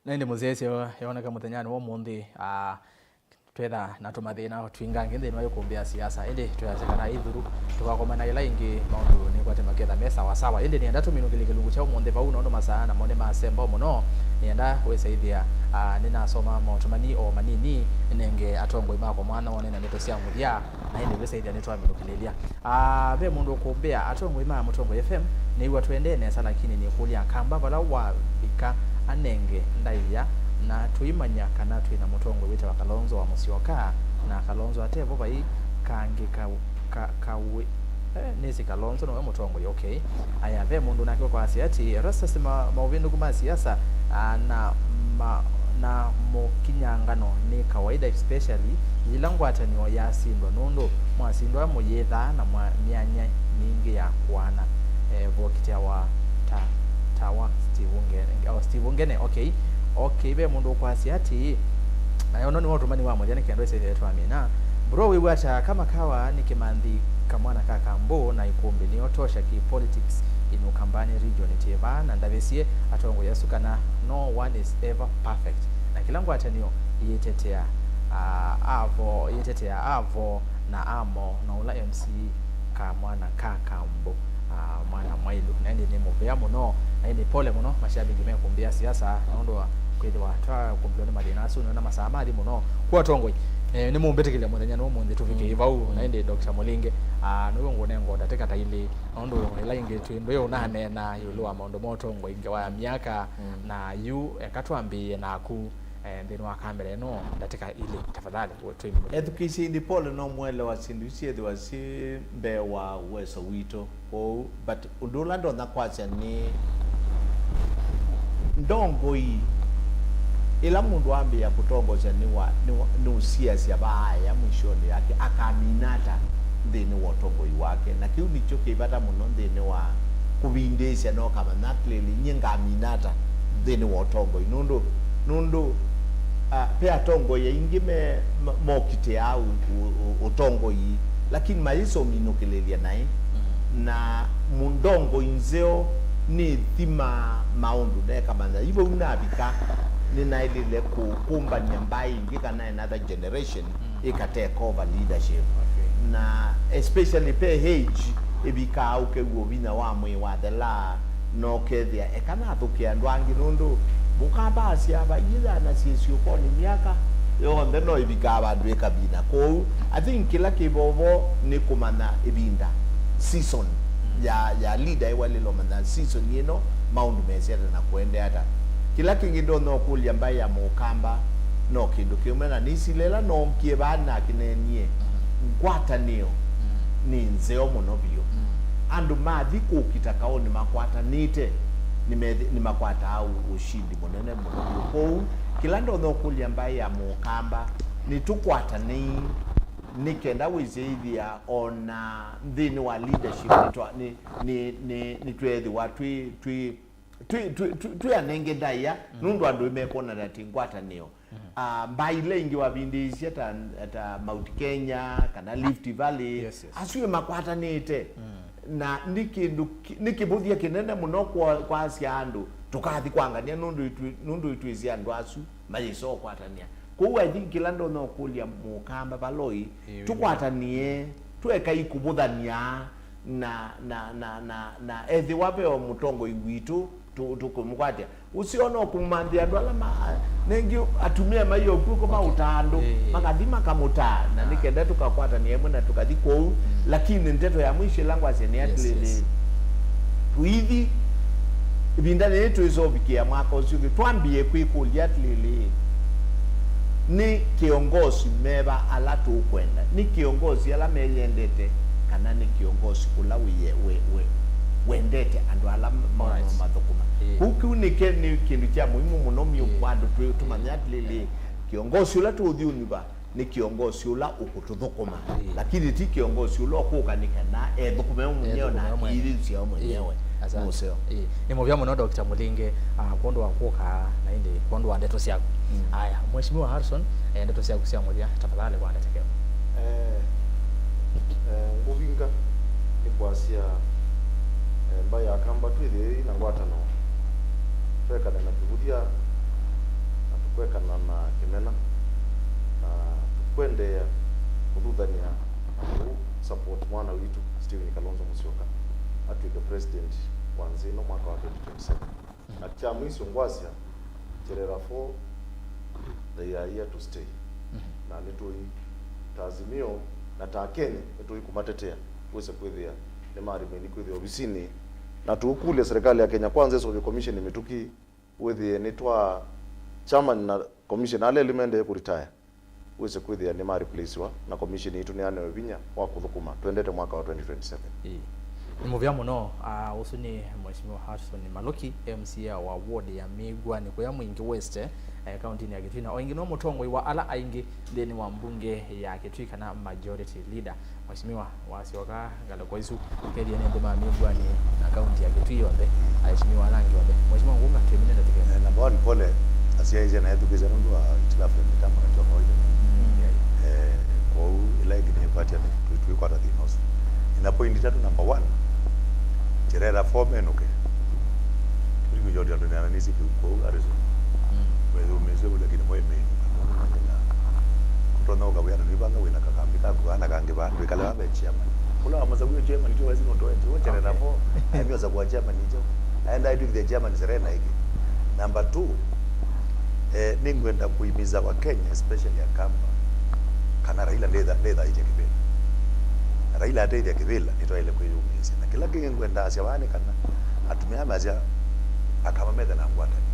Nende muzesi yoneka muthenyani wo mundi twetha na tumathina twingange nthini wa kumbia siasa indi twacekana ithuru tugakomana ila ingi maundu ni kwate maketha mesa wa sawa indi nienda tuminukile kilungu cha umunthe vau no masaa na mone masembo muno nienda wesaithia ninasoma motumani o manini nenge atongoi mako mwana wone na neto cia muthia na indi wesaithia nitwaminukilelia ve mundu kumbia atongoi ma Mutongoi FM ni wa twendene sana lakini ni kulia kamba vala wa bika anenge ndaiya na tuimanya kana twina Mutongoi wita wa Kalonzo wa Musyoka na Kalonzo atevo bai kangi kawe nisi Kalonzo no Mutongoi okay aya ve mundu nakyo kwa siati rasa sima mauvindu kuma siasa na mokinyangano ni kawaida especially ilangwata ni ya sindo nondo mwasindo mo yetha na mwa mianya mingi ya kwana vokitia wa tawa Steve Ngene okay be mundu kwa siati na yono ni watu mani wa moja nikendo ese yetu amina bro we wacha kama kawa nikimandhi kamwana kaka mbo na Ikumbi ni otosha ki politics ino kambani region teva na ndavesie atongo yasuka na no one is ever perfect na kilangu atanio yetetea avo na amo na ula MC kamwana kaka mbo mwana mwailu na ndi ni muvea muno na ndi pole muno mashabiki mekumbia siasa naondo kweli watwa kumploni madinasu na masamadi muno kwa Tongoi ni mumbetekile muthenya no munthi tufike ivau na ndi Dr. Mulinge no ngone ngoda teka taili naondo ila inge twindo yo nane na yulu amaondo Mutongoi inge wa miaka na yu ekatwambie na ku ndino wa kamera no ndateka ile tafadhali wetu education ndi pole no mwele wa sindusie de wasi be wa weso wito but undulando na kwacha ni ndongoi ila mundu ambi ya kutongoza ni usiasa baya mwishoni yake akaminata ndini Utongoi wake na kiu nicho kibata muno ndini wa kubindesha no kama natleli nyinga minata ndini Utongoi nundu pia Tongoi ingime mokite au Utongoi lakini maiso minukelelia nae na mundongo inzeo ni thima maundu ne kama na hivyo unabika nina ile kukumba nyambai ingika na another generation ikatake over leadership na especially pe age ibika auke wobina wa mwe wa the la no kethia ekana thukia ndwangi nundu bukabasi abayira na sisi uko ni miaka yo ndeno ibika abandu ekabina ko I think kila kibobo ni kumana ibinda season ya leader wale lo manda season yeno maundu mesera na kuende hata kila kingindo no kulia mbai ya mukamba no kindu kiumena nisilela no kiebana kinenie ngwata niyo ni nzeo monobio andu mathi kukitakao ni makwata nite ni makwata au ushindi monene monobio ko kila ndo no kulia mbai ya mukamba ni tukwata ni kenda wizithia ona ndini wa leadership ni twethi wa twi anenge daya nundu andu imekona dati ngwata niyo mbaile ingi wabindisi ata Mount Kenya kana Rift Valley asiwe makwata nite na nikibuthia kinene muno kwa asia andu tukathi kwangania nundu itwizia andu asu mayiso kwatania ko I think kila ndo no kulia mukamba baloi tukwatanie tueka ikubuthania na ethi wape o Mutongoi witu tukumukwatia usiona kumandhia ndo alama nengi atumia mayo kuko mautando makadima kamuta na nikenda tukakwata ni emwe na tukadiko lakini ndeto ya mwisho langu aseni atlele tuithi ibindane yetu izobikia mwaka usiku twambie kwikulia atlele ni kiongozi meba alatu kwenda ni kiongozi ala meyendete kana ni kiongozi kula wendete andu ala madhukuma huku ni kindu cha muhimu muno miukwando tumanyatile kiongozi ula tuthiuniba ni kiongozi ula ukutudhukuma lakini ti kiongozi ula okukanika na dhukume mwenyewe na ili cia mwenyewe museo ni muvya muno Dr. Mulinge kondo wakuka na indi kondo wa ndeto ciaku aya mheshimiwa Harrison ndeto ciaku cia muthia tafadhali kwa ndetekeo nguvinga ni kwasia mbaya kamba twithiri na ngwatano twekana na kibuthia kwekana na kimena na kwendea kuduthania support mwana witu Stephen Kalonzo Musyoka atuike president wanzino mwaka wa 2027 na kya mwisi ngwasia cherera 4 they are here to stay na nitoi tazimio na takene nitoi kumatetea wese kwithia ni mari meni kwithia obisini na tukule serikali ya Kenya Kwanza hizo commission imetuki withie nitwa chairman na commission ale limende ku retire wese kwithia ni mari replace wa na commission itu ni ane winya wa kuthukuma twendete mwaka wa 2027 ni muvya muno usuni mheshimiwa Harrison Maluki MCA wa ward ya Migwa ni kwa mwingi West county ya Kitui na oingi no mutongoi wa ala aingi ndeni wa mbunge ya Kitui kana majority leader mheshimiwa wasioka galoko isu kedi ene ndema Migwa ni na county ya Kitui yonde mheshimiwa rangi yonde mheshimiwa ngunga temine na tikene na bodi pole asia hizi na yetu kizana ndo itilafu mitambo na kwa kawaida kwa ile ingine party ya Kitui kwa tatinos ina point tatu number 1 cherera fomen okay tuliku jodi ndo na nisi kwa arizo wewe umeze ule kile moyo mimi kutona ukabuyana nibanga wena kakambika kuana kange bantu ikale babe chairman kula amazabuyo chairman ndio wazi ndo ende cherera fo ayo za kwa chairman ndio and I do the chairman serena hiki number 2 ningwenda kuimiza wa Kenya especially ya kamba kana Raila ndeza ije kibela Raila ateithia kibela nitwaile kwiyumisa na kila kingi ngwenda asia wani kana atumia mazia akamatha na ngwatani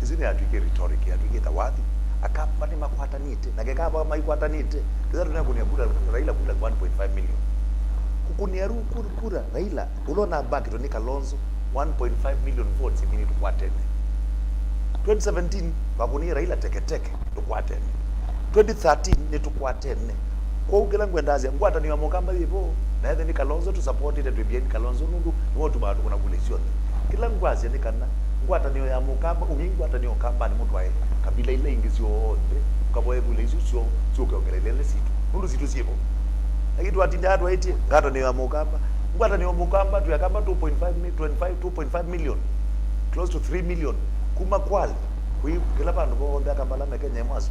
izini atuike rhetoric atuike tawadi akapa ni makwatanite na gekaba maikwatanite kizatu na kunia kura Raila kula 1.5 million kukunia kura Raila ulona baki to Kalonzo 1.5 million votes imini tukwatene 2017 bakunia Raila teketeke tukwatene 2013 ni tukwatene kwa ukila ngwendazi ngwata ni wamokamba bibo na yethe ni Kalonzo to support it to be Kalonzo nundu ni watu baatu kuna kulesio kila ngwazi ni kana ngwata ni ya mukamba ngwata ni okamba ni mtu wae kabila ile ingizio onde kaboye kulesio sio kaongelele situ nundu situ sipo lakini watu ndio eti ngata ni ya mukamba ngwata ni ya mukamba tu yakamba 2.5 million close to 3 million kuma kwali kila bantu bo onda kambala na Kenya mwazo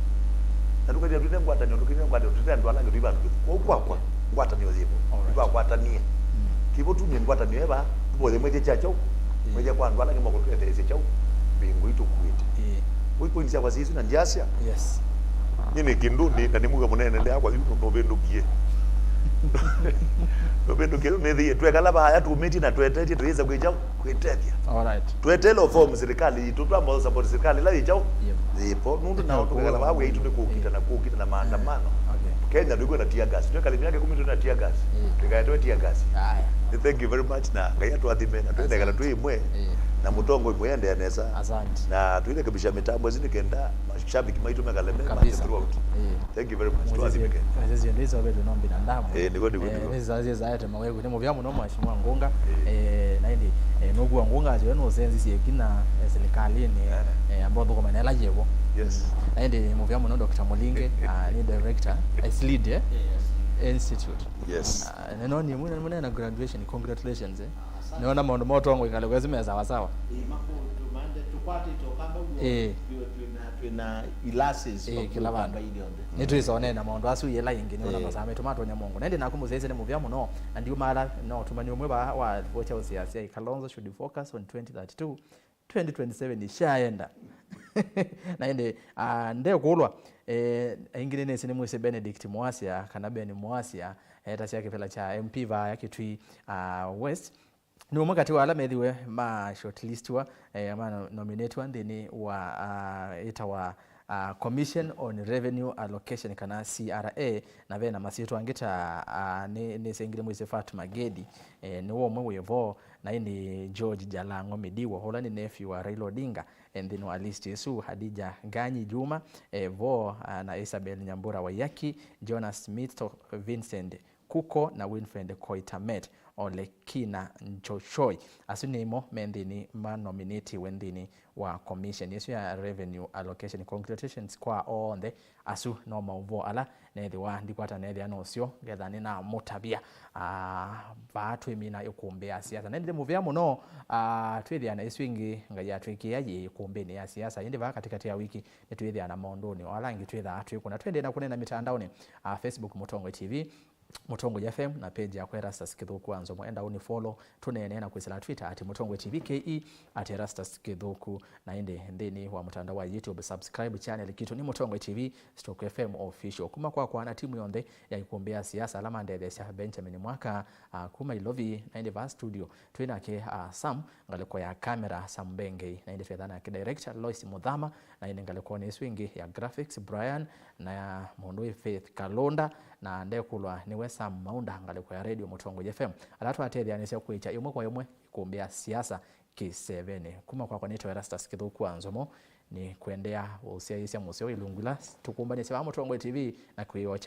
na tukaje tute ngwata nyo tukine ngwata tute ndo alange bibantu kwa ngwata nyo zipo kwa ngwata ni kibo tu ngwata ni eba tuboze mweje chacho mweje kwa ndo alange mako tete chacho bingu itu kwiti uko nisia kwa sisi na ndiasia yes nini kindundi na nimuga munene ndia kwa yuko ndo bendo kie ndo bendo kie nethi twekala ba ya tumeti na twetete tuiza kweja kwetetia all right twetelo form serikali tutamba support serikali la ijao zipo nundu na tukala ba we itu kukita na maandamano Kenya ndiko na tear gas ndio kalimi yake 10 na tear gas tukaitoa tear gas haya thank you very much na ngaya tuathime na twende kala tuimwe na mutongo imwende anesa asante na tuile kabisha mitambo zini kenda mashabiki maitu megaleme kabisa thank you very much tuathime kazi ndizo wewe ndio binadamu niko hizo zaite mawewe ni vya muno mheshimiwa Ngunga na ndi nogwa Ngunga je no senzi siekina serikali ni ambao ndoko manela jevo yes na ndi muvya muno Dr. Mulinge ni director is lead institute yes neno ni mwana na graduation congratulations naona maondo moto wangu ikale kwezi meza sawa mako tumande tupate tokamba tuna ilases kila bandu nitu isone na maondo asu yela ingi niona masame tomato nyamongo nende nakumuzeze ne muvya muno ndio mara no tumani umwe ba wa vocha Siasa Kalonzo should focus on 2032 2027 ishaenda na ende nde kulwa ingine nese ni mwese Benedict Mwasia kanabe ni Mwasia tasi yake pela cha MP va yake Kitui West ni mwakati wa ala medhiwe ma shortlistwa ama nominatwa ndeni wa ita wa Commission on Revenue Allocation kana CRA na vena masito angita ne sengile mwese Fatuma Gedi ni wo mwe wevo na ini George Jalango Mediwa hola ni nephew wa Raila Odinga and then wa list Yesu Hadija Ganyi Juma vo na Isabel Nyambura Wayaki Jonas Smith Vincent Kuko na Winfred Koitamet Olekina Nchoshoi asunimo mendini ma nominate wendini wa commission yesu ya revenue allocation. Congratulations kwa onde asu no mauvo ala nethi wa ndikwata nethi anosio gethani na mutabia batu imina ikumbia siasa nende muvya muno twithia na iswingi ngaya twikia ye ikumbini ya siasa indi va katikati ya wiki nitwithia na maondoni walangi twitha twikuna twende na kunena mitandaoni Facebook Mutongoi TV, Mutongoi FM na page ya Erastus Kithuku anzo mwenda uni follow tunene na kwisila Twitter @Mutongoi TV KE @Erastus Kithuku na inde ndeni wa mtandao wa YouTube subscribe channel kitu ni Mutongoi TV /FM official kuma kwa na timu yonde ya ikumbia siasa alama ndethe cia Benjamin Mwaka kuma Ilovi na inde va studio twina ke Sam ngaleko ya camera Sam Benge na inde fedhana ke director Lois Mudhama na inde ngaleko ni swingi ya graphics Brian na ya Mondoi Faith Kalonda na ndekulwa niwe Sam Maunda ngaleko ya radio Mutongoi FM alatu atethia nise kuicha yomwe kwa yomwe ikumbia siasa K7 kuma kwa nito Erastus Kithuku anzomo ni kuendea usia museo ilungula tukumbane kwa Mutongoi TV na kuiwacha